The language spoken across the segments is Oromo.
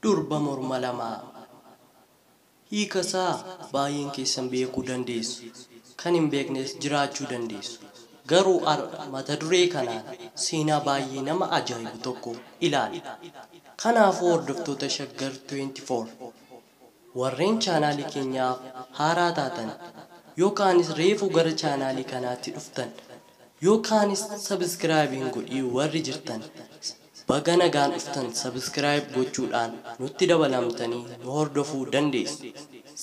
durba morma lamaa. Hiikasaa baay'een keessan beekuu dandeessu. Kan hin beeknes jiraachuu dandeessu. Garuu mata duree kanaan seenaa baay'ee nama ajaa'ibu tokko ilaali. Kanaafuu hordoftoota Shaggar 24 warreen chaanaalii keenyaaf haaraa taatan yookaanis reefuu gara chaanaalii kanaatti dhuftan yookaanis sabiskiraayibiin godhii warri jirtan baga nagaan dhuftan sabiskiraayib gochuudhaan nutti dabalamtanii nu hordofuu dandeessu.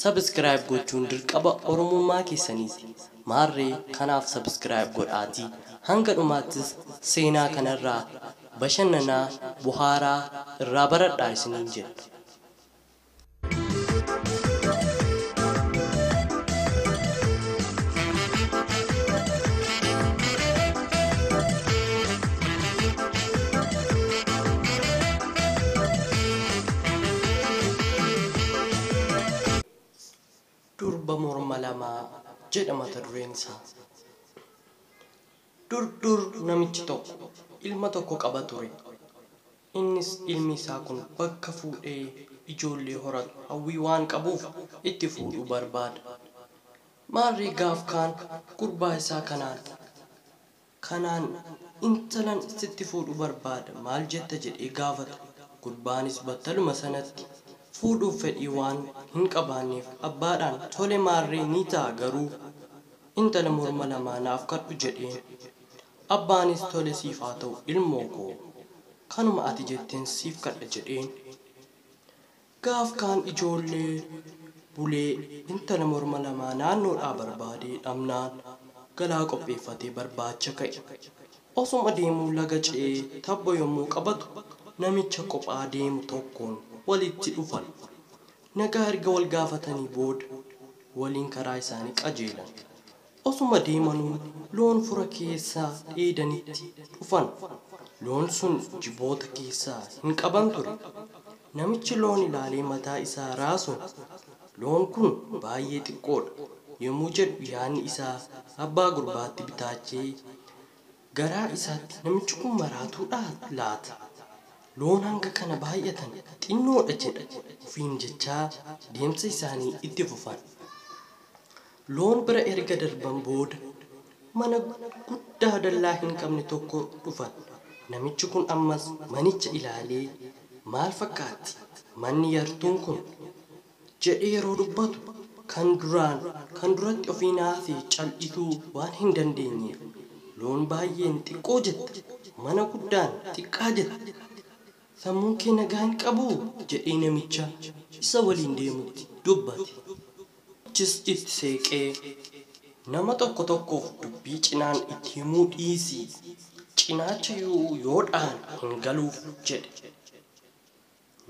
Sabiskiraayib gochuun dirqama oromummaa keessaniiti. Maarree kanaaf sabiskiraayib godhaatii hanga dhumaattis seenaa kanarraa bashannanaa buhaaraa irraa baradhaa isiniin jedha. Durba morma lamaa jedha mata dureen isaa. Dur namichi tokko ilma tokko qaba ture. Innis ilmi isaa kun bakka fuudhee ijoollee horatu hawwii waan qabuuf itti fuudhuu barbaada. Maarree gaaf kaan gurbaa isaa kanaan intalan sitti fuudhuu barbaada maal jetta jedhee gaafata. Gurbaanis battaluma sanatti fuudhuuf fedhii waan hin qabaanneef abbaadhaan tole maarree ni ta'a garuu intala morma lamaa naaf kadhu jedheen. Abbaanis tole siif haa ta'u ilmoo koo kanuma ati jetteen siif kadha jedheen. Gaaf kaan ijoollee bulee intala morma lamaa naannoodhaa barbaadee dhabnaan galaa qopheeffatee barbaacha ka'e. Osuma deemuu laga ce'ee tabba yommuu qabatu namicha kophaa deemu tokkoon walitti dhufan. Nagaa erga wal gaafatanii booda waliin karaa isaanii qajeelan. Osuma deemanuu loon fura keessaa dheedanitti dhufan. Loon sun jiboota keessaa hin qaban ture. Namichi loon ilaalee mataa isaa raasuun loon kun baay'ee xiqqoodha yommuu jedhu yaadni isaa abbaa gurbaatti bitaachee garaa isaatti namichi kun maraatuudhaa laata? Loon hanga kana baay'atan xinnoodha jedha ofiin jechaa deemsa isaanii itti fufan. Loon bira erga darban booda mana guddaa dallaa hin qabne tokko dhufan. Namichi kun ammas manicha ilaalee maal fakkaatti manni yartuun kun jedhee yeroo dubbatu kan duratti ofiin haasee cal'ituu waan hin dandeenyeef loon baay'een xiqqoo jette mana guddaan xiqqaa jette. Sammuun kee nagaa hin qabu jedhee namicha isa waliin deemutti dubbate. Achis itti seeqee nama tokkoof dubbii cinaan itti himuu dhiisii cinaacha yoodhaan hin galuuf jedhe.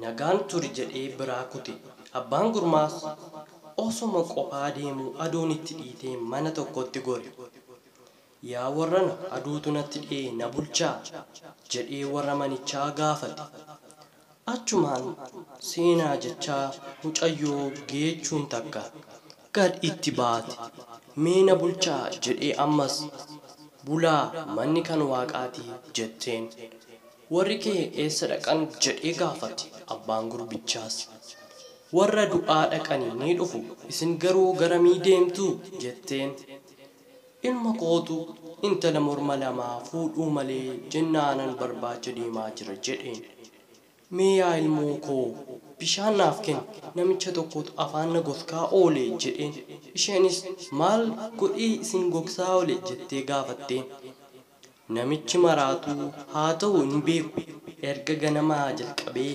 Nagaan turi jedhee biraa kute. Abbaan gurmaas osuma qophaa deemuu aduun itti dhiitee mana tokkotti gore. Yaa warrana aduutu natti dhi'ee na bulchaa jedhee warra manichaa gaafate. Achumaan seenaa jechaa mucayyoo geechuun takka gad itti baate. Mee na bulchaa jedhee ammas bulaa manni kan waaqaatii jetteen. Warri kee eessa dhaqan jedhee gaafate abbaan gurbichaas. Warra du'aa dhaqanii ni dhufu isin garuu garamii deemtu jetteen. Ilma kootu intala morma lamaa fuudhuu malee jennaanan barbaacha deemaa jira jedheen. Mee yaa ilmoo koo bishaan naaf kenni namicha tokkotu afaan na goskaa oole jedheen. Isheenis maal godhee isin gogsaa oole jettee gaafatteen. Namichi maraatuu haa ta'u hin beeku erga ganamaa jalqabee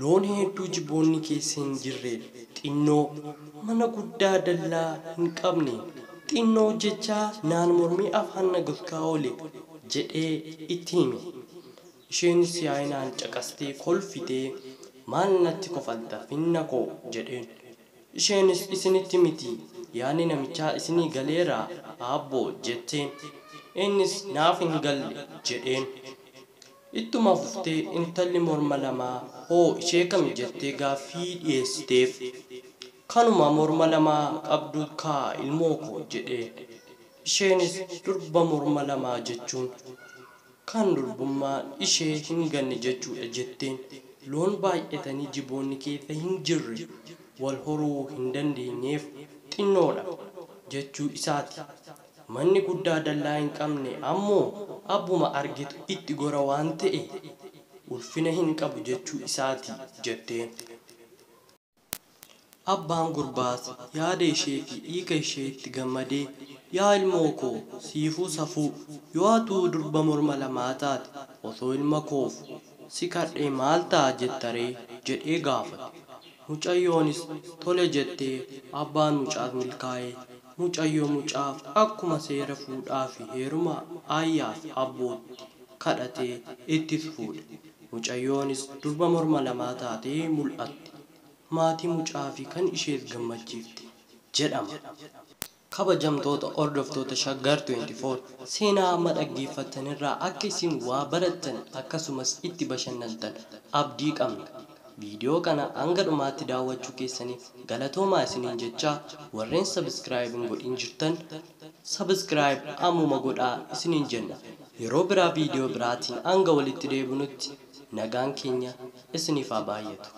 loon hedduu jiboonni keessa hin jirre xinnoo mana guddaa dallaa hin qabne xinnoo jechaa naan mormii afaan na goskaa oole jedhee itti hime. Isheenis yaa'inaan caqastee kolfitee maal natti kofalta finna koo jedheen. Isheenis isinitti miti yaani namichaa isinii galeeraa aabboo jetteen. Innis naaf hin galle jedheen. Ittuma fuftee intalli morma lamaa hoo ishee kam jettee gaaffii dhiyeessiteef. Kanuma morma lamaa qabdu kaa ilmoo koo jedheen. Isheenis durba morma lamaa jechuun kan durbummaa ishee hin ganne jechuudha jetteen. loon baay'atanii jiboonni keessa hin jirre wal horuu hin dandeenyeef xinnoodha jechuu isaati. Manni guddaa dallaa hin qabne ammoo abbuma argitu itti gora waan ta'e ulfina hin qabu jechuu isaati jetteen. Abbaan gurbaas yaada ishee fi dhiiga isheetti gammadee, yaa ilmoo koo siifuu safuu yoo atuu durba morma lamaa taate osoo ilma koof si kadhee maal ta'a jettaree jedhee gaafate. Mucayyoonis tole jettee abbaan mucaaf milkaa'ee mucayyoo mucaaf akkuma seera fuudhaa fi heeruma ayyaaf abbootti kadhatee ittis fuudhe. Mucayyoonis durba morma lamaa taatee mul'atte. Maatii mucaa fi kan isheef gammachiifte jedhama. Kabajamtoota hordoftoota Shaggar 24 seenaa amma dhaggeeffattanirraa akka isin waa barattan akkasumas itti bashannantan abdii qabna. Viidiyoo kana hanga dhumaatti daawwachuu keessaniif galatoomaa isiniin jechaa warreen subscribe hin godhin jirtan subscribe ammuma godhaa isiniin jenna. Yeroo biraa viidiyoo biraatiin hanga walitti deebinutti nagaan keenya isiniif haa baay'atu.